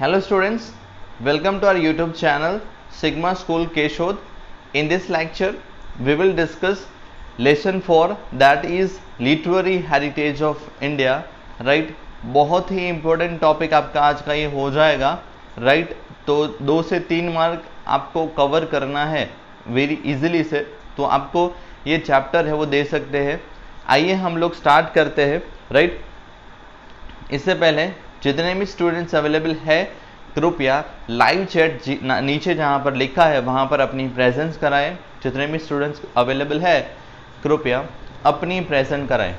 Hello students, welcome to our YouTube channel Sigma School Keshod. In this lecture, we will discuss lesson 4 that is literary heritage of India. Right? बहुत ही important topic आपका आज का ये हो जाएगा. Right? तो 2 से 3 मार्क आपको कवर करना है वेरी इजीली से, तो आपको ये चैप्टर है वो दे सकते हैं. आइए हम लोग स्टार्ट करते हैं. राइट? इससे पहले जितने भी स्टूडेंट्स अवेलेबल है कृपया लाइव चैट नीचे जहां पर लिखा है वहां पर अपनी प्रेजेंस कराएं. जितने भी स्टूडेंट्स अवेलेबल है कृपया अपनी प्रेजेंट कराएं.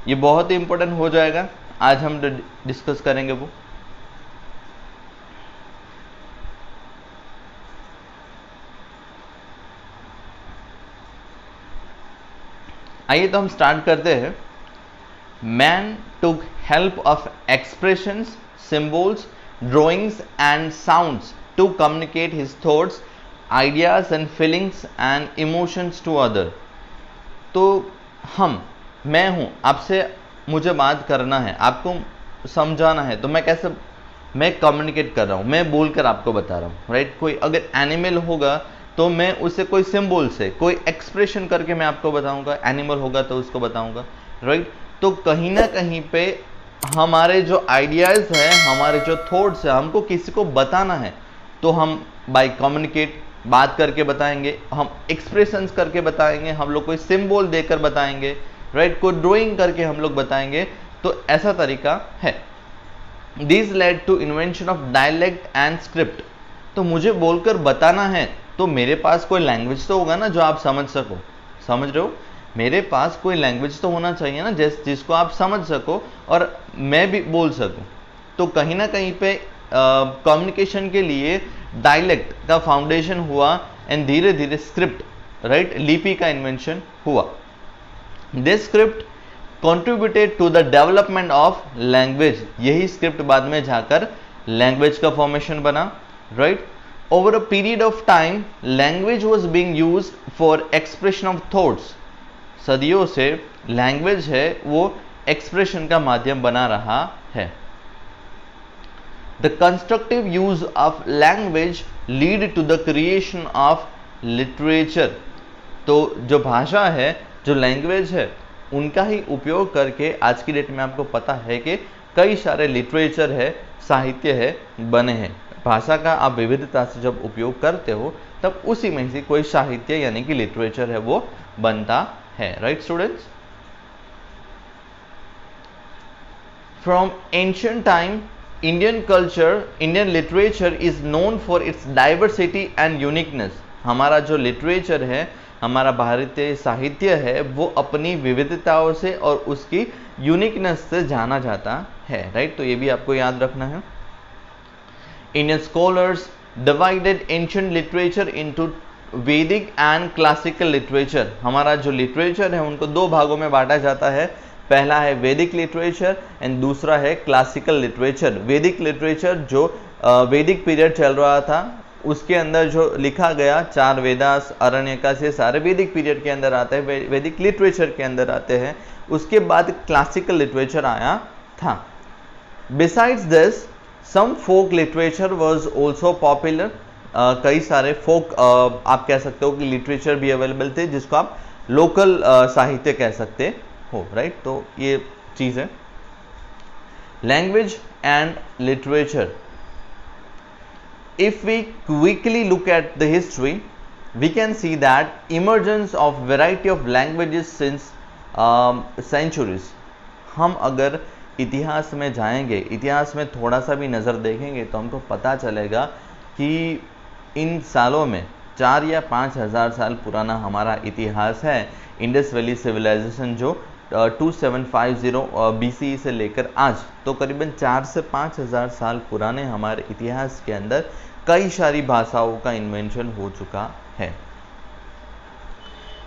ये बहुत ही इंपॉर्टेंट हो जाएगा, आज हम डिस्कस करेंगे वो. आइए तो हम स्टार्ट करते हैं. Man took help of expressions, symbols, drawings and sounds to communicate his thoughts, ideas and feelings and emotions to other. तो मैं हूँ, आपसे मुझे बात करना है, आपको समझाना है, तो मैं कैसे कम्युनिकेट कर रहा हूँ, मैं बोलकर आपको बता रहा हूँ. राइट? कोई अगर एनिमल होगा तो मैं उसे कोई सिंबल से, कोई एक्सप्रेशन करके मैं आपको बताऊंगा. एनिमल होगा तो उसको बताऊंगा. राइट? तो कहीं ना कहीं पे हमारे जो आइडियाज़ है, हमारे जो थॉट्स है, हमको किसी को बताना है तो हम बाय कम्युनिकेट बात करके बताएंगे, हम एक्सप्रेशंस करके बताएंगे, हम लोग कोई सिंबल देकर बताएंगे. राइट? कोई ड्राइंग करके हम लोग बताएंगे. तो ऐसा तरीका है. This led to invention of dialect and script. तो मुझे बोलकर बताना है तो मेरे पास कोई लैंग्वेज तो होगा ना जो आप समझ सको. समझ रहे हो? मेरे पास कोई लैंग्वेज तो होना चाहिए ना जिसको आप समझ सको और मैं भी बोल सकूं. तो कहीं ना कहीं पे कम्युनिकेशन के लिए डायलेक्ट का फाउंडेशन हुआ एंड धीरे धीरे स्क्रिप्ट, राइट, लिपि का इन्वेंशन हुआ. This script contributed to the development of language. यही स्क्रिप्ट बाद में जाकर लैंग्वेज का फॉर्मेशन बना. Right? Over a period of time language was being used for expression of thoughts. सदियों से लैंग्वेज है वो एक्सप्रेशन का माध्यम बना रहा है. The constructive use of language lead to the creation of literature. तो जो भाषा है, जो लैंग्वेज है, उनका ही उपयोग करके आज की डेट में आपको पता है कि कई सारे लिटरेचर है, साहित्य है बने हैं. भाषा का आप विविधता से जब उपयोग करते हो तब उसी में से कोई साहित्य यानी कि लिटरेचर है वो बनता है. Right students? From ancient time Indian culture, Indian literature is known for its diversity and uniqueness. हमारा जो लिटरेचर है, हमारा भारतीय साहित्य है, वो अपनी विविधताओं से और उसकी यूनिकनेस से जाना जाता है. राइट? तो ये भी आपको याद रखना है. Indian scholars divided ancient literature into वैदिक एंड क्लासिकल लिटरेचर. हमारा जो लिटरेचर है उनको 2 भागों में बांटा जाता है. पहला है वैदिक लिटरेचर एंड दूसरा है क्लासिकल लिटरेचर. वैदिक लिटरेचर जो वैदिक पीरियड चल रहा था उसके अंदर जो लिखा गया, 4 वेदास, अरण्यकास, ये सारे वैदिक पीरियड के अंदर आते हैं, वैदिक लिटरेचर के अंदर आते हैं. उसके बाद क्लासिकल लिटरेचर आया था. Besides this some folk literature was also popular. कई सारे फोक आप कह सकते हो कि लिटरेचर भी अवेलेबल थे जिसको आप लोकल साहित्य कह सकते हो. राइट? तो ये चीज़ है. Language and literature. If we quickly look at the history we can see that emergence of variety of languages since centuries. हम अगर इतिहास में जाएंगे, इतिहास में थोड़ा सा भी नज़र देखेंगे तो हमको पता चलेगा कि इन सालों में 4 या 5 हज़ार साल पुराना हमारा इतिहास है. इंडस वैली सिविलाइजेशन जो 2750 BCE से लेकर आज, तो करीबन 4 से 5 हज़ार साल पुराने हमारे इतिहास के अंदर कई सारी भाषाओं का इन्वेंशन हो चुका है.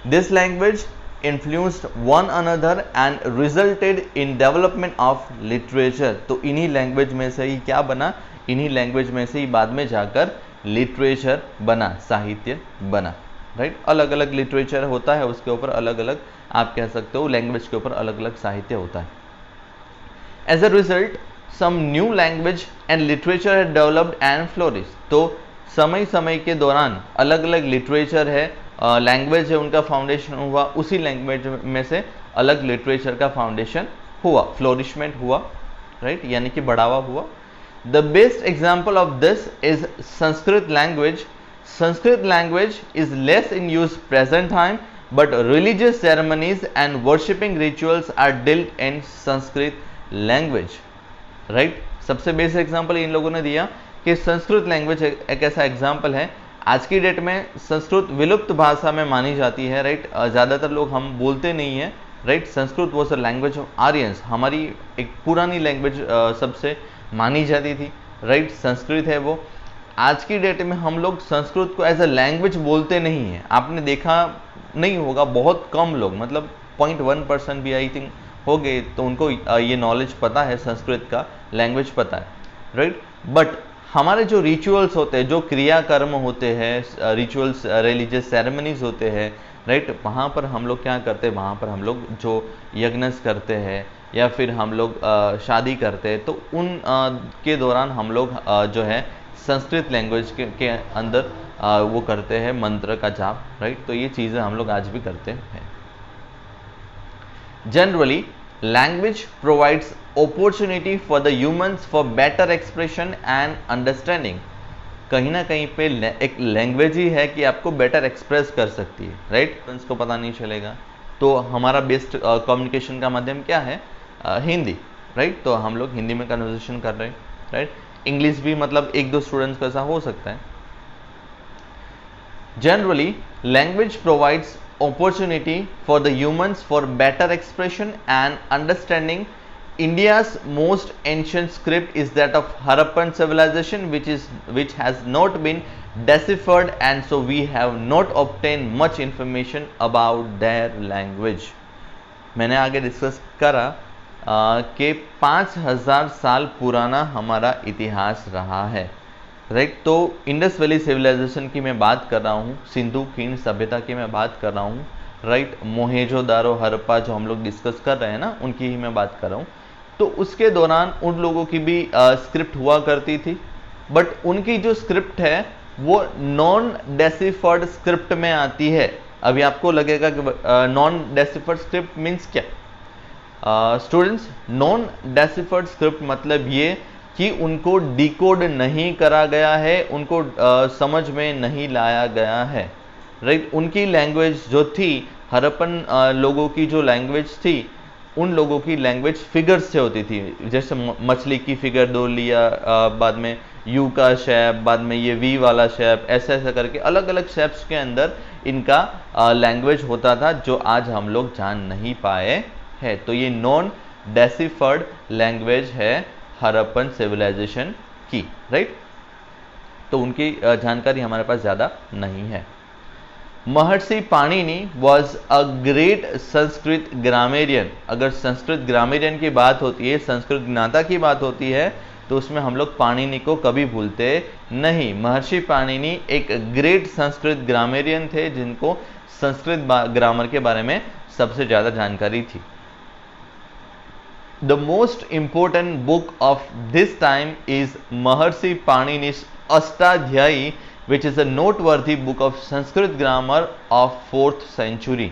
This language influenced one another and resulted in development of literature. तो इन्हीं लैंग्वेज में से ही क्या बना? इन्हीं लैंग्वेज में से ही बाद में जाकर लिटरेचर बना, साहित्य बना. राइट? अलग अलग लिटरेचर होता है, उसके ऊपर अलग अलग आप कह सकते हो लैंग्वेज के ऊपर अलग अलग साहित्य होता है. As a result, some new language and literature had developed and flourished. तो समय समय के दौरान अलग अलग लिटरेचर है, लैंग्वेज है, उनका फाउंडेशन हुआ, उसी लैंग्वेज में से अलग लिटरेचर का फाउंडेशन हुआ, फ्लोरिशमेंट हुआ, राइट, यानी कि बढ़ावा हुआ. The best example of this is Sanskrit language. Sanskrit language is less in use present time, but religious ceremonies and worshipping rituals are dealt in Sanskrit language, right. सबसे बेसिक एग्जांपल इन लोगों ने दिया कि संस्कृत लैंग्वेज एक ऐसा एग्जांपल है. आज की डेट में संस्कृत विलुप्त भाषा में मानी जाती है, राइट. ज़्यादातर लोग हम बोलते नहीं है, right. Sanskrit was a language of Aryans, हमारी एक पुरानी लैंग्वेज सबसे मानी जाती थी, राइट. संस्कृत है वो. आज की डेट में हम लोग संस्कृत को एज अ लैंग्वेज बोलते नहीं हैं. आपने देखा नहीं होगा, बहुत कम लोग, मतलब 0.1% भी आई थिंक हो गए तो उनको ये नॉलेज पता है, संस्कृत का लैंग्वेज पता है, राइट. बट हमारे जो रिचुअल्स होते हैं, जो क्रियाकर्म होते हैं, रिचुअल्स, रिलीजियस सेरेमनीज होते हैं, राइट, वहाँ पर हम लोग क्या करते हैं, वहाँ पर हम लोग जो यज्ञ करते हैं या फिर हम लोग शादी करते हैं, तो उन के दौरान हम लोग जो है संस्कृत लैंग्वेज के अंदर वो करते हैं मंत्र का जाप, राइट. तो ये चीज़ें हम लोग आज भी करते हैं. Generally language provides opportunity for the humans for better expression and understanding. कहीं ना कहीं पे एक लैंग्वेज ही है कि आपको बेटर एक्सप्रेस कर सकती है, राइट. को पता नहीं चलेगा, तो हमारा बेस्ट कम्युनिकेशन का माध्यम क्या है, हिंदी, राइट. तो हम लोग हिंदी में कन्वर्सेशन कर रहे हैं, राइट. इंग्लिश भी मतलब एक दो स्टूडेंट्स को ऐसा हो सकता है. Generally, language provides opportunity for the humans for better expression and understanding. India's most ancient script is that of Harappan civilization, which has not been deciphered, and so we have not obtained much information about their language. मैंने आगे discuss करा कि 5000 साल पुराना हमारा इतिहास रहा है, राइट. तो इंडस वैली सिविलाइजेशन की मैं बात कर रहा हूँ, सिंधु खीण सभ्यता की मैं बात कर रहा हूँ, राइट. मोहेंजोदारो, हड़प्पा जो हम लोग डिस्कस कर रहे हैं ना, उनकी ही मैं बात कर रहा हूँ. तो उसके दौरान उन लोगों की भी स्क्रिप्ट हुआ करती थी, बट उनकी जो स्क्रिप्ट है वो नॉन डेसिफर्ड स्क्रिप्ट में आती है. अभी आपको लगेगा कि नॉन डेसिफर्ड स्क्रिप्ट मीन्स क्या. स्टूडेंट्स, नॉन डेसिफर्ड स्क्रिप्ट मतलब ये कि उनको डिकोड नहीं करा गया है, उनको समझ में नहीं लाया गया है, राइट. उनकी लैंग्वेज जो थी, हड़प्पन लोगों की जो लैंग्वेज थी, उन लोगों की लैंग्वेज फिगर्स से होती थी. जैसे मछली की फिगर दो लिया, बाद में यू का शेप, बाद में ये वी वाला शेप, ऐसा ऐसा करके अलग अलग शेप्स के अंदर इनका लैंग्वेज होता था, जो आज हम लोग जान नहीं पाए हैं. तो ये नॉन डेसिफर्ड लैंग्वेज है हड़प्पन सिविलाइजेशन की, राइट. तो उनकी जानकारी हमारे पास ज़्यादा नहीं है. महर्षि Panini was a great Sanskrit grammarian. अगर संस्कृत ग्रामेरियन की बात होती है, संस्कृत ज्ञाता की बात होती है, तो उसमें हम लोग पाणिनि को कभी भूलते नहीं. महर्षि पाणिनि एक ग्रेट संस्कृत ग्रामेरियन थे, जिनको संस्कृत ग्रामर के बारे में सबसे ज़्यादा जानकारी थी. The most important book of this time is Maharshi Panini's Ashtadhyayi, which is a noteworthy book of Sanskrit grammar of 4th century.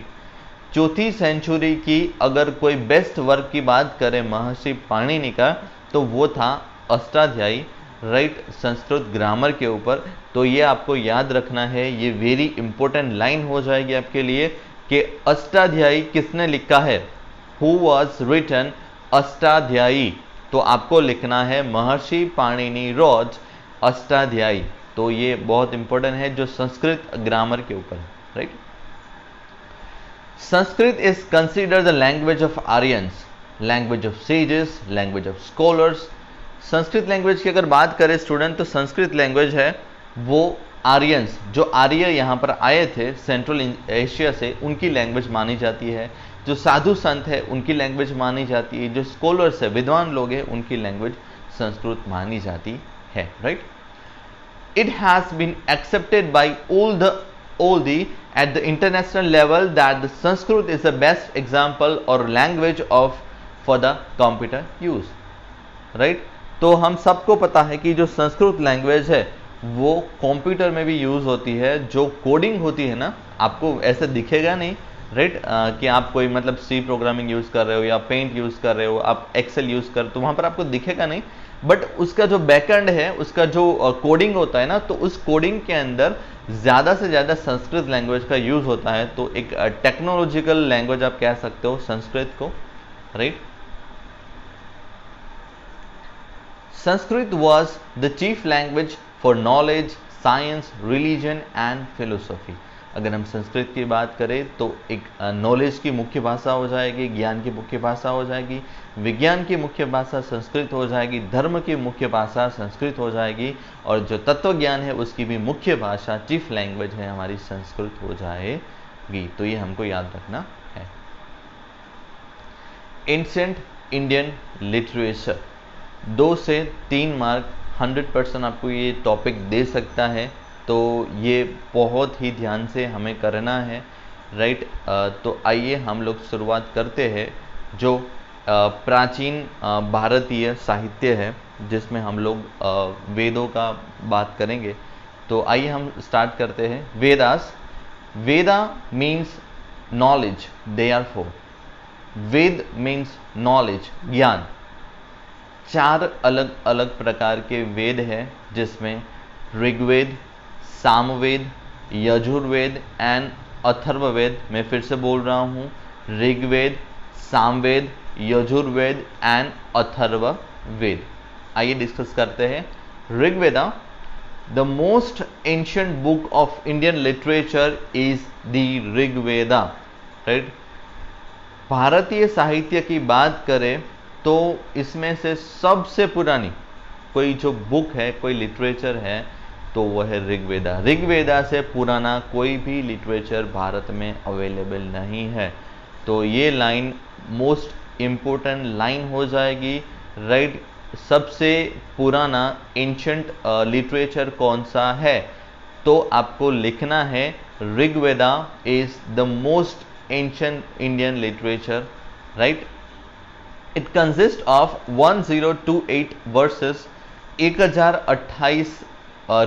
चौथी सेंचुरी की अगर कोई बेस्ट वर्क की बात करें महर्षि पाणिनि का, तो वो था अष्टाध्यायी, राइट, संस्कृत ग्रामर के ऊपर. तो ये आपको याद रखना है, ये वेरी इंपॉर्टेंट लाइन हो जाएगी आपके लिए कि अष्टाध्यायी किसने लिखा है, हु वॉज रिटन अष्टाध्यायी. तो आपको लिखना है महर्षि पाणिनि रोट अष्टाध्यायी. तो ये बहुत इंपॉर्टेंट है, जो संस्कृत ग्रामर के ऊपर है, right. Sanskrit is considered the language of Aryans, language of sages, language of scholars. Sanskrit language की अगर बात करें स्टूडेंट, तो संस्कृत लैंग्वेज है वो आर्यंस, जो आर्य यहाँ पर आए थे सेंट्रल एशिया से, उनकी लैंग्वेज मानी जाती है. जो साधु संत है उनकी लैंग्वेज मानी जाती है, जो स्कॉलर्स है, विद्वान लोग हैं, उनकी लैंग्वेज संस्कृत मानी जाती है, right. It has been accepted by all the at the international level that the Sanskrit is the best example or language of for the computer use. Right. तो हम सबको पता है कि जो संस्कृत लैंग्वेज है वो कंप्यूटर में भी यूज होती है। जो कोडिंग होती है ना, आपको ऐसे दिखेगा नहीं, राइट, कि आप कोई मतलब सी प्रोग्रामिंग यूज कर रहे हो या पेंट यूज कर रहे हो, आप एक्सेल यूज कर, तो वहां पर आपको दिखेगा नहीं, बट उसका जो बैकएंड है, उसका जो कोडिंग होता है ना, तो उस कोडिंग के अंदर ज्यादा से ज्यादा संस्कृत लैंग्वेज का यूज होता है। तो एक टेक्नोलॉजिकल लैंग्वेज आप कह सकते हो संस्कृत को, right. Sanskrit was the chief language for knowledge, science, religion and philosophy. अगर हम संस्कृत की बात करें तो एक नॉलेज की मुख्य भाषा हो जाएगी, ज्ञान की मुख्य भाषा हो जाएगी, विज्ञान की मुख्य भाषा संस्कृत हो जाएगी, धर्म की मुख्य भाषा संस्कृत हो जाएगी, और जो तत्व ज्ञान है उसकी भी मुख्य भाषा, चीफ लैंग्वेज है हमारी, संस्कृत हो जाएगी। तो ये हमको याद रखना है। एंशिएंट इंडियन लिटरेचर, 2 से 3 मार्क 100% आपको ये टॉपिक दे सकता है, तो ये बहुत ही ध्यान से हमें करना है, राइट। तो आइए हम लोग शुरुआत करते हैं। जो प्राचीन भारतीय साहित्य है जिसमें हम लोग वेदों का बात करेंगे, तो आइए हम स्टार्ट करते हैं। Vedas, Veda means knowledge, they are four. Veda means knowledge, ज्ञान। 4 अलग अलग प्रकार के वेद हैं, जिसमें ऋग्वेद, सामवेद, यजुर्वेद एंड अथर्ववेद। मैं फिर से बोल रहा हूँ, ऋग्वेद, सामवेद, यजुर्वेद एंड अथर्ववेद। आइए डिस्कस करते हैं। Rigveda, the most ancient book of Indian literature is the Rigveda, right. भारतीय साहित्य की बात करें तो इसमें से सबसे पुरानी कोई जो बुक है, कोई लिटरेचर है, तो वह है ऋग्वेदा। ऋग्वेदा से पुराना कोई भी लिटरेचर भारत में अवेलेबल नहीं है। तो ये लाइन मोस्ट इम्पोर्टेंट लाइन हो जाएगी, राइट। सबसे पुराना एंशिएंट लिटरेचर कौन सा है, तो आपको लिखना है Rigveda is the most ancient Indian literature, right. It consist of 1028 versus, 1028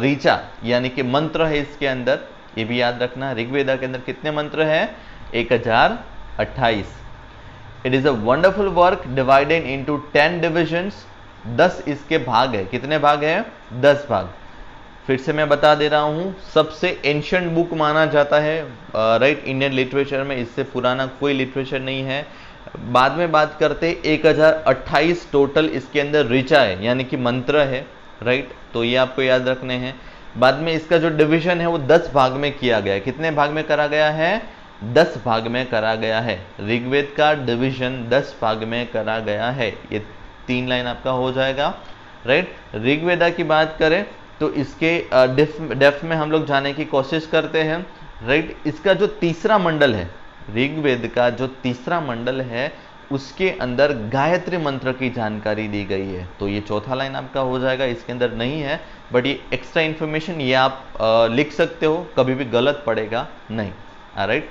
Richa यानी कि मंत्र है इसके अंदर। ये भी याद रखना, ऋग्वेदा के अंदर कितने मंत्र हैं? 1028। It is a wonderful work divided into 10 divisions. 10 इसके भाग है। कितने भाग है? 10 भाग। फिर से मैं बता दे रहा हूं, सबसे एंशिएंट बुक माना जाता है, राइट, इंडियन लिटरेचर में। इससे पुराना कोई लिटरेचर नहीं है। बाद में बात करते 1028 टोटल इसके अंदर ऋचा है यानी कि मंत्र है, राइट। तो ये आपको याद रखने हैं। बाद में इसका जो डिवीजन है वो 10 भाग में किया गया है। कितने भाग में करा गया है? 10 भाग में करा गया है। ऋग्वेद का डिवीजन 10 भाग में करा गया है। ये 3 लाइन आपका हो जाएगा, राइट। ऋग्वेदा की बात करें तो इसके डेप्थ में हम लोग जाने की कोशिश करते हैं, राइट। इसका जो तीसरा मंडल है, ऋग्वेद का जो तीसरा मंडल है, उसके अंदर गायत्री मंत्र की जानकारी दी गई है। तो ये चौथा लाइन आपका हो जाएगा, इसके अंदर नहीं है, बट ये एक्स्ट्रा इंफॉर्मेशन ये आप लिख सकते हो, कभी भी गलत पड़ेगा नहीं, राइट।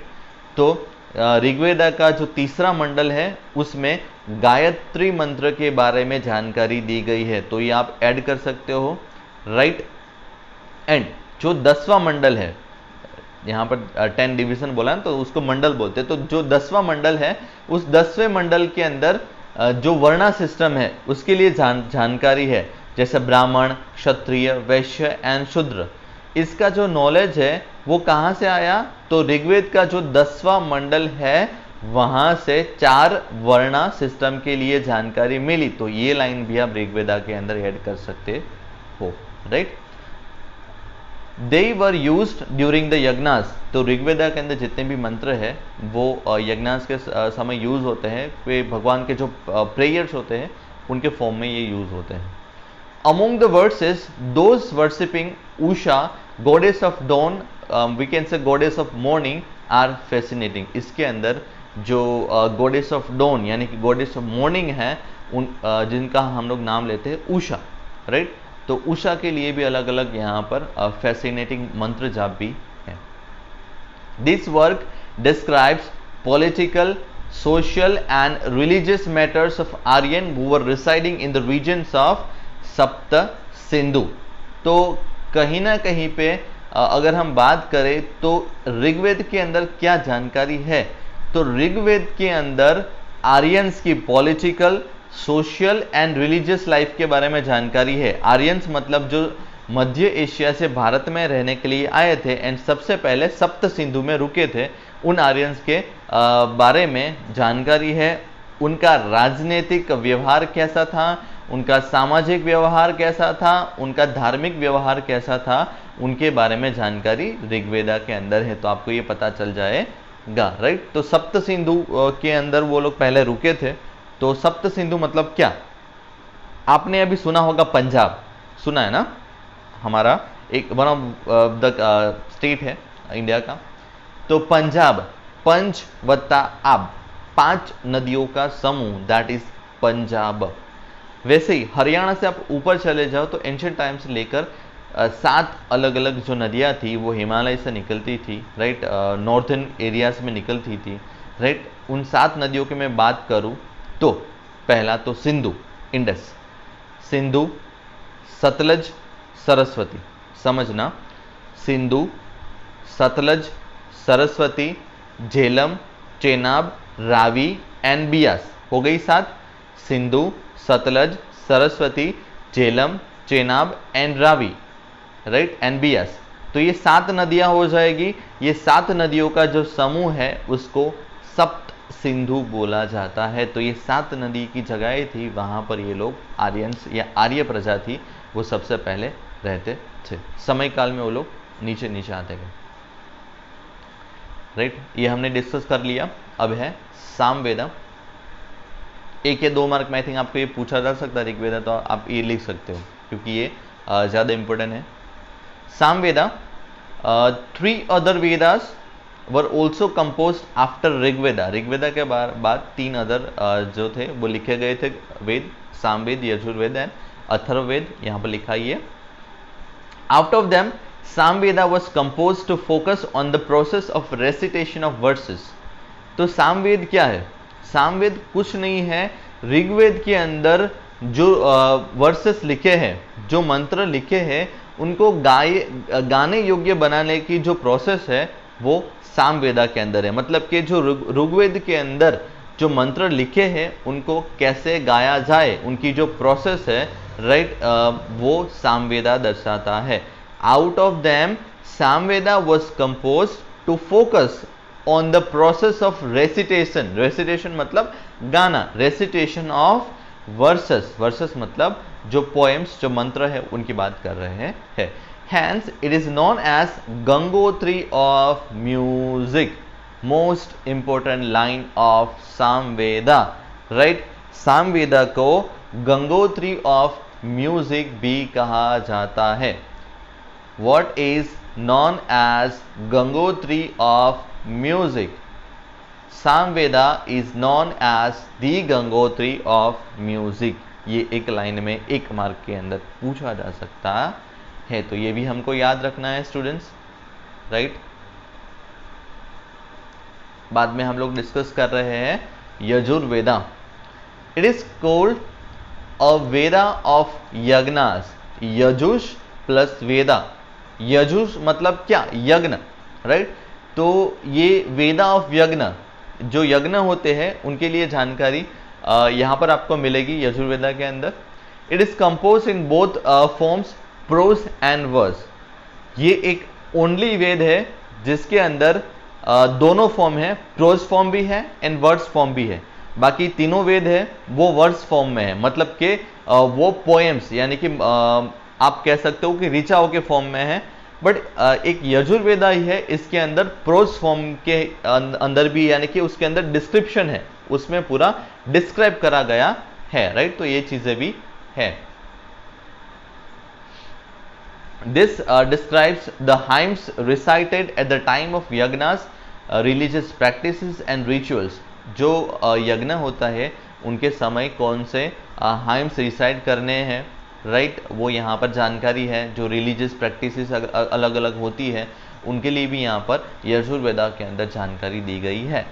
तो ऋग्वेदा का जो तीसरा मंडल है उसमें गायत्री मंत्र के बारे में जानकारी दी गई है, तो ये आप ऐड कर सकते हो, राइट। एंड जो 10वां मंडल है, यहाँ पर 10 डिवीजन बोला ना, तो उसको मंडल बोलते हैं। तो जो 10वां मंडल है, उस 10वें मंडल के अंदर जो वर्णा सिस्टम है उसके लिए जानकारी है, जैसे ब्राह्मण, क्षत्रिय, वैश्य एंड शूद्र। इसका जो नॉलेज है वो कहाँ से आया? तो ऋग्वेद का जो 10वां मंडल है वहां से 4 वर्णा सिस्टम के लिए जानकारी मिली। तो ये लाइन भी आप ऋग्वेदा के अंदर ऐड कर सकते हो, right. They were used during the yajnas. तो ऋग्वेदा के अंदर जितने भी मंत्र है वो यज्ञास के समय यूज होते हैं। वे भगवान के जो प्रेयर्स होते हैं उनके फॉर्म में ये यूज होते हैं। Among the verses, those worshipping Usha, goddess of dawn, we can say goddess of morning, are fascinating। इसके अंदर जो goddess of dawn यानी कि goddess of morning है, उन जिनका हम लोग नाम लेते हैं उषा, राइट। तो उषा के लिए भी अलग अलग यहाँ पर फैसिनेटिंग मंत्र जाप भी है। This work describes political, social and religious matters of Aryan who were residing in the regions of सप्त सिंधु। तो कहीं ना कहीं पे अगर हम बात करें तो ऋग्वेद के अंदर क्या जानकारी है, तो ऋग्वेद के अंदर आर्यंस की political, social and religious life के बारे में जानकारी है। आर्यंस मतलब जो मध्य एशिया से भारत में रहने के लिए आए थे एंड सबसे पहले सप्त सिंधु में रुके थे, उन आर्यंस के बारे में जानकारी है। उनका राजनीतिक व्यवहार कैसा था, उनका सामाजिक व्यवहार कैसा था, उनका धार्मिक व्यवहार कैसा था, उनके बारे में जानकारी ऋग्वेदा के अंदर है। तो आपको ये पता चल जाएगा, राइट। तो सप्त सिंधु के अंदर वो लोग पहले रुके थे। तो सप्त सिंधु मतलब क्या, आपने अभी सुना होगा पंजाब, सुना है ना, हमारा एक वन ऑफ द स्टेट है इंडिया का। तो पंजाब, पंच वत्ता आब, 5 नदियों का समूह, दैट इज पंजाब। वैसे ही हरियाणा से आप ऊपर चले जाओ तो एंशिएंट टाइम से लेकर 7 अलग अलग जो नदियाँ थी वो हिमालय से निकलती थी, राइट, नॉर्थन एरियाज में निकलती थी, राइट। उन 7 नदियों की मैं बात करूँ तो पहला तो सिंधु, इंडस, सिंधु, सतलज, सरस्वती, समझना, सिंधु, सतलज, सरस्वती, झेलम, चेनाब, रावी एंड बियास, हो गई 7। Sindhu, Sutlej, Saraswati, Jhelum, Chenab and Ravi, right, and Beas. तो ये 7 नदियां हो जाएगी। ये 7 नदियों का जो समूह है उसको सप्त सिंधु बोला जाता है। तो ये 7 नदी की जगहें थी, वहां पर ये लोग आर्यंस या आर्य प्रजा थी, वो सबसे पहले रहते थे। समय काल में वो लोग नीचे नीचे आते गए, राइट। ये हमने डिस्कस कर लिया। अब है सामवेदा। 1 या 2 मार्क में आई थिंक आपको ये पूछा जा सकता है ऋग्वेदा, तो आप ये लिख सकते हो क्योंकि ये ज़्यादा इंपॉर्टेंट है। Samaveda, 3 other Vedas were also composed after Rigveda. Rigveda के बाद 3 अदर जो थे वो लिखे गए थे वेद, सामवेद, यजुर्वेद एंड अथर्ववेद, यहाँ पर लिखा ही है। Out of them Samaveda was composed to focus on the process of recitation of verses। तो सामवेद क्या है? सामवेद कुछ नहीं है, ऋग्वेद के अंदर जो वर्सेस लिखे हैं, जो मंत्र लिखे हैं, उनको गाने योग्य बनाने की जो प्रोसेस है वो सामवेदा के अंदर है। मतलब कि जो ऋग्वेद के अंदर जो मंत्र लिखे हैं उनको कैसे गाया जाए, उनकी जो प्रोसेस है, राइट, वो सामवेदा दर्शाता है। Out of them, Samveda was composed to focus on the process of recitation। Recitation मतलब गाना, recitation of verses। Verses मतलब जो poems, जो मंत्र है, उनकी बात कर रहे हैं। Hence, it is known as Gangotri of music, most important line of Samveda, right? Samveda को गंगोत्री of music भी कहा जाता है। What is known as Gangotri of music? Samveda is known as the Gangotri of music। ये एक line में 1 mark के अंदर पूछा जा सकता है, तो ये भी हमको याद रखना है स्टूडेंट्स, राइट। बाद में हम लोग डिस्कस कर रहे हैं Yajurveda. It is called a Veda of yajnas. Yajush plus Veda. Yajush मतलब क्या? यज्ञ, राइट। तो ये वेदा ऑफ यज्ञ, जो यज्ञ होते हैं उनके लिए जानकारी यहाँ पर आपको मिलेगी यजुर्वेदा के अंदर। It is compose in both forms, prose and verse. ये एक ओनली वेद है जिसके अंदर दोनों फॉर्म है, प्रोज फॉर्म भी है एंड वर्स फॉर्म भी है। बाकी तीनों वेद है वो वर्स फॉर्म में है, मतलब कि वो पोएम्स, यानी कि आप कह सकते हो कि ऋचाओं के फॉर्म में है। बट एक यजुर्वेदा ही है, इसके अंदर प्रोज फॉर्म के अंदर भी, यानी कि उसके अंदर डिस्क्रिप्शन है, उसमें पूरा डिस्क्राइब करा गया है, राइट। तो ये चीजें भी है। This describes the hymns recited at the time of yajnas, religious practices and rituals. जो यज्ञ होता है उनके समय कौन से हाइम्स रिसाइट करने हैं, राइट, वो यहाँ पर जानकारी है। जो रिलीजियस प्रैक्टिसेस अलग अलग होती है उनके लिए भी यहाँ पर यजुर्वेदा के अंदर जानकारी दी गई है।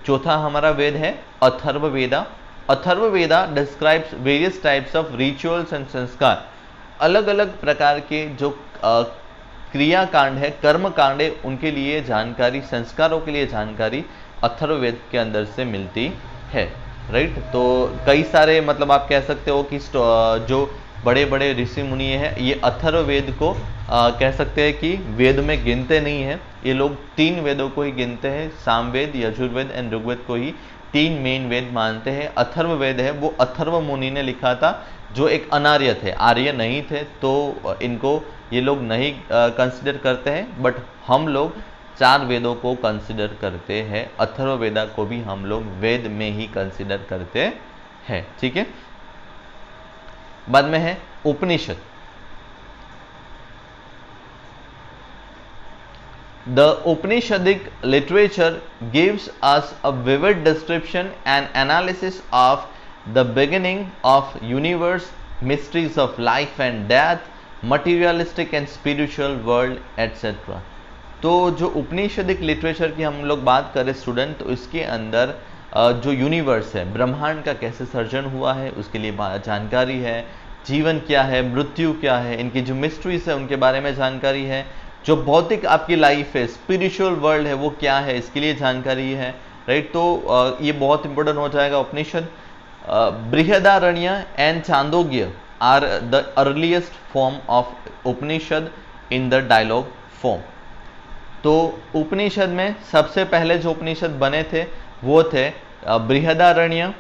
चौथा हमारा वेद है Atharvaveda. Atharvaveda describes various types of rituals and संस्कार। अलग अलग प्रकार के जो क्रिया कांड है, कर्म कांड है, उनके लिए जानकारी, संस्कारों के लिए जानकारी अथर्ववेद के अंदर से मिलती है। राइट, तो कई सारे मतलब आप कह सकते हो कि जो बड़े बड़े ऋषि मुनि हैं ये अथर्ववेद को कह सकते हैं कि वेद में गिनते नहीं है। ये लोग 3 वेदों को ही गिनते हैं, सामवेद, यजुर्वेद एंड ऋग्वेद को ही 3 मेन वेद मानते हैं। अथर्ववेद है वो अथर्व मुनि ने लिखा था, जो एक अनार्य थे, आर्य नहीं थे, तो इनको ये लोग नहीं कंसिडर करते हैं। बट हम लोग 4 वेदों को कंसिडर करते हैं, अथर्ववेदा को भी हम लोग वेद में ही कंसिडर करते हैं। ठीक है, बाद में है उपनिषद। The Upanishadic literature gives us a vivid description and analysis of the beginning of universe, mysteries of life and death, materialistic and spiritual world, etc. तो जो उपनिषदिक लिटरेचर की हम लोग बात करें स्टूडेंट, तो इसके अंदर जो यूनिवर्स है, ब्रह्मांड का कैसे सर्जन हुआ है उसके लिए जानकारी है, जीवन क्या है, मृत्यु क्या है, इनकी जो मिस्ट्रीज है उनके बारे में जानकारी है, जो भौतिक आपकी लाइफ है, स्पिरिचुअल वर्ल्ड है वो क्या है इसके लिए जानकारी है। राइट, तो ये बहुत इंपॉर्टेंट हो जाएगा Upanishad. Brihadaranyaka and Chandogya are the earliest form of Upanishad in the dialogue form. तो उपनिषद में सबसे पहले जो उपनिषद बने थे वो थे बृहदारण्य,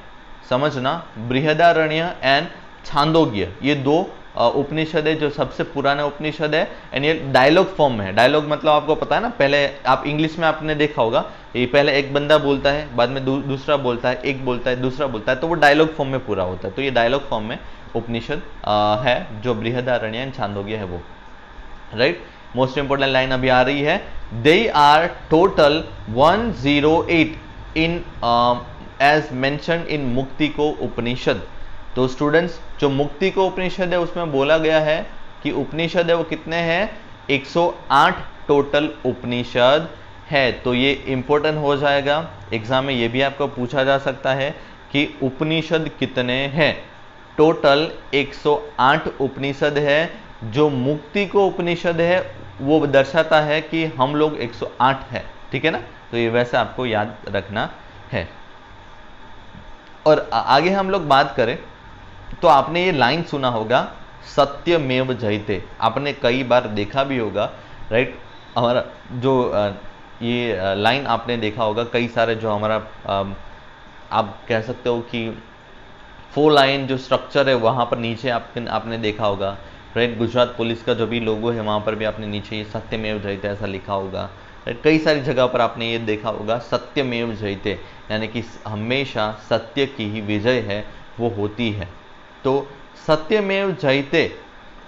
समझना, बृहदारण्य एंड छांदोग्य, ये 2 उपनिषद है जो सबसे पुराना उपनिषद है। एंड ये डायलॉग फॉर्म में है। डायलॉग मतलब आपको पता है ना, पहले आप इंग्लिश में आपने देखा होगा, ये पहले एक बंदा बोलता है, बाद में दूसरा बोलता है, एक बोलता है, दूसरा बोलता है, तो वो डायलॉग फॉर्म में पूरा होता है। तो ये डायलॉग फॉर्म में उपनिषद है जो बृहदारण्य एंड छांदोग्य है वो। राइट, मोस्ट इंपोर्टेंट लाइन अभी आ रही है, they are total 108 in as mentioned in Muktika उपनिषद। तो स्टूडेंट्स, जो मुक्ति को उपनिषद है उसमें बोला गया है कि उपनिषद है वो कितने हैं, 108 टोटल उपनिषद है। तो ये इंपॉर्टेंट हो जाएगा, एग्जाम में ये भी आपको पूछा जा सकता है कि उपनिषद कितने हैं। टोटल 108 उपनिषद है। जो मुक्ति को उपनिषद है वो दर्शाता है कि हम लोग 108 है। ठीक है ना, तो ये वैसे आपको याद रखना है। और आगे हम लोग बात करें तो आपने ये लाइन सुना होगा, सत्यमेव जयते, आपने कई बार देखा भी होगा। राइट, हमारा जो ये लाइन आपने देखा होगा, कई सारे जो हमारा आप कह सकते हो कि 4 लाइन जो स्ट्रक्चर है वहाँ पर नीचे आपने देखा होगा। राइट, गुजरात पुलिस का जो भी लोगो है वहाँ पर भी आपने नीचे ये सत्यमेव जयते ऐसा लिखा होगा। राइट, कई सारी जगह पर आपने ये देखा होगा सत्यमेव जयते, यानी कि हमेशा सत्य की ही विजय है वो होती है। तो सत्यमेव जयते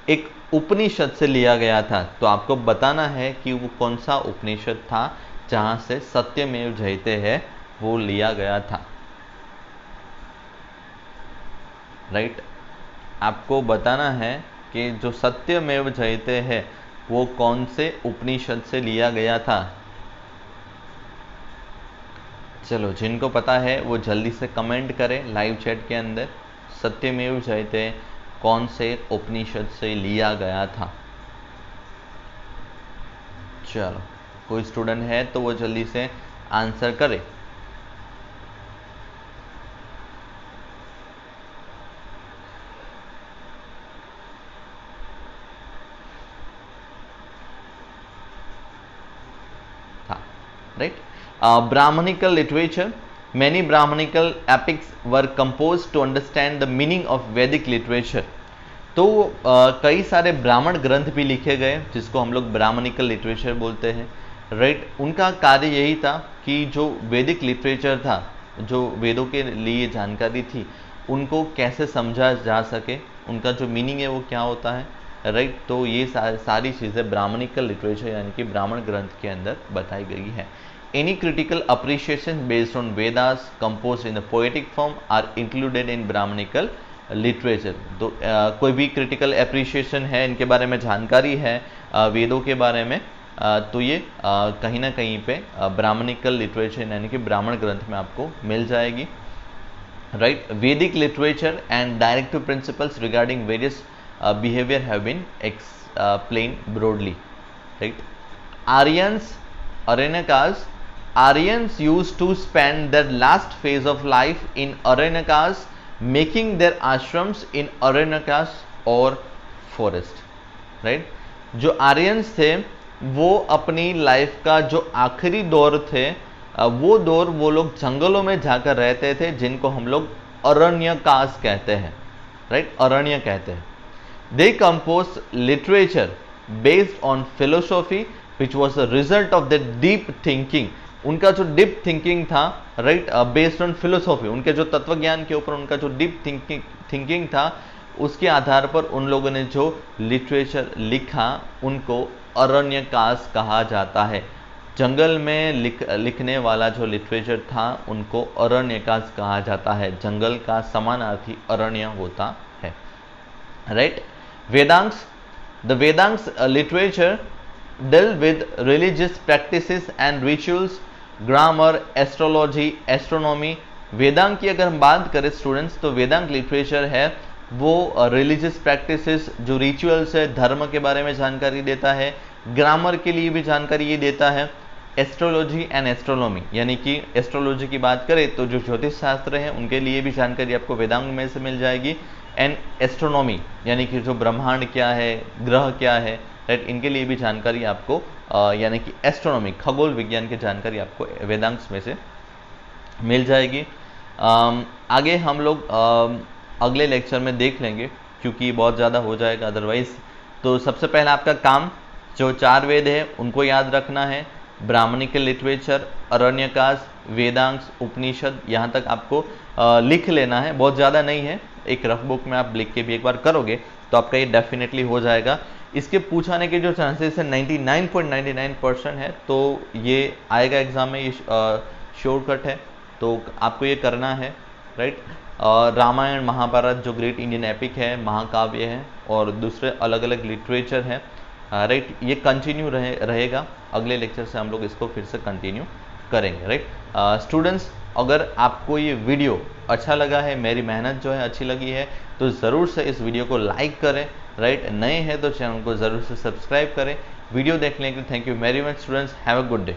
एक उपनिषद से लिया गया था, तो आपको बताना है कि वो कौन सा उपनिषद था जहां से सत्यमेव जयते है वो लिया गया था। राइट, आपको बताना है कि जो सत्यमेव जयते है वो कौन से उपनिषद से लिया गया था। चलो, जिनको पता है वो जल्दी से कमेंट करें लाइव चैट के अंदर, सत्यमेव जयते कौन से उपनिषद से लिया गया था। चलो, कोई स्टूडेंट है तो वो जल्दी से आंसर करे। हाँ, right, Brahmanical literature. Many Brahmanical epics were composed to understand the meaning of Vedic literature. तो कई सारे ब्राह्मण ग्रंथ भी लिखे गए जिसको हम लोग ब्राह्मणिकल लिटरेचर बोलते हैं। राइट, उनका कार्य यही था कि जो वैदिक लिटरेचर था, जो वेदों के लिए जानकारी थी, उनको कैसे समझा जा सके, उनका जो मीनिंग है वो क्या होता है। राइट, तो ये सारी चीज़ें ब्राह्मणिकल लिटरेचर यानी कि ब्राह्मण ग्रंथ के अंदर बताई गई है। Any critical appreciation based on Vedas composed in the poetic form are included in Brahmanical literature. तो कोई भी critical appreciation है, इनके बारे में जानकारी है वेदों के बारे में, तो ये कहीं ना कहीं पे ब्राह्मणिकल लिटरेचर यानी कि ब्राह्मण ग्रंथ में आपको मिल जाएगी, राइट। वैदिक literature and directive principles regarding various behavior have been explained broadly, right? Aryans used to spend their last phase of life in Aranyakas, making their ashrams in Aranyakas or forest, right? जो Aryans थे वो अपनी life का जो आखिरी दौर थे वो दौर वो लोग जंगलों में जाकर रहते थे, जिनको हम लोग अरण्यकास कहते हैं, राइट, अरण्य कहते हैं। They composed literature based on philosophy which was a result of their deep thinking. उनका जो डीप थिंकिंग था, राइट, बेस्ड ऑन फिलोसॉफी, उनके जो तत्व ज्ञान के ऊपर उनका जो डीप थिंकिंग था, उसके आधार पर उन लोगों ने जो लिटरेचर लिखा उनको अरण्यकास कहा जाता है। जंगल में लिखने वाला जो लिटरेचर था उनको अरण्यकास कहा जाता है। जंगल का समानार्थी अरण्य होता है, right. The Vedan's literature dealt with religious practices and rituals, grammar, astrology, astronomy. Vedang की अगर हम बात करें स्टूडेंट्स, तो वेदांग लिटरेचर है वो रिलीजियस प्रैक्टिसेस, जो रिचुअल्स है, धर्म के बारे में जानकारी देता है, ग्रामर के लिए भी जानकारी ये देता है, एस्ट्रोलॉजी एंड एस्ट्रोनॉमी, यानी कि एस्ट्रोलॉजी की बात करें तो जो ज्योतिष शास्त्र है उनके लिए भी जानकारी आपको वेदांग में से मिल जाएगी, एंड एस्ट्रोनॉमी यानी कि जो ब्रह्मांड क्या है, ग्रह क्या है, राइट, इनके लिए भी जानकारी आपको यानी कि एस्ट्रोनॉमी, खगोल विज्ञान की जानकारी आपको वेदांश में से मिल जाएगी। आगे हम लोग अगले लेक्चर में देख लेंगे क्योंकि बहुत ज़्यादा हो जाएगा अदरवाइज। तो सबसे पहला आपका काम जो 4 वेद है उनको याद रखना है, ब्राह्मणिकल लिटरेचर, अरण्यकास, वेदांश, उपनिषद, यहाँ तक आपको लिख लेना है, बहुत ज़्यादा नहीं है, एक रफ बुक में आप लिख के भी एक बार करोगे तो आपका ये डेफिनेटली हो जाएगा। इसके पूछाने के जो चांसेस है 99.99% है, तो ये आएगा एग्जाम में, ये शॉर्टकट है, तो आपको ये करना है, राइट। रामायण, महाभारत जो ग्रेट इंडियन एपिक है, महाकाव्य है, और दूसरे अलग अलग लिटरेचर है, राइट, ये कंटिन्यू रहेगा। अगले लेक्चर से हम लोग इसको फिर से कंटिन्यू करेंगे, राइट। स्टूडेंट्स, अगर आपको ये वीडियो अच्छा लगा है, मेरी मेहनत जो है अच्छी लगी है, तो ज़रूर से इस वीडियो को लाइक करें, राइट। नए हैं तो चैनल को ज़रूर से सब्सक्राइब करें। वीडियो देखने के लिए thank you very much students, have a good day.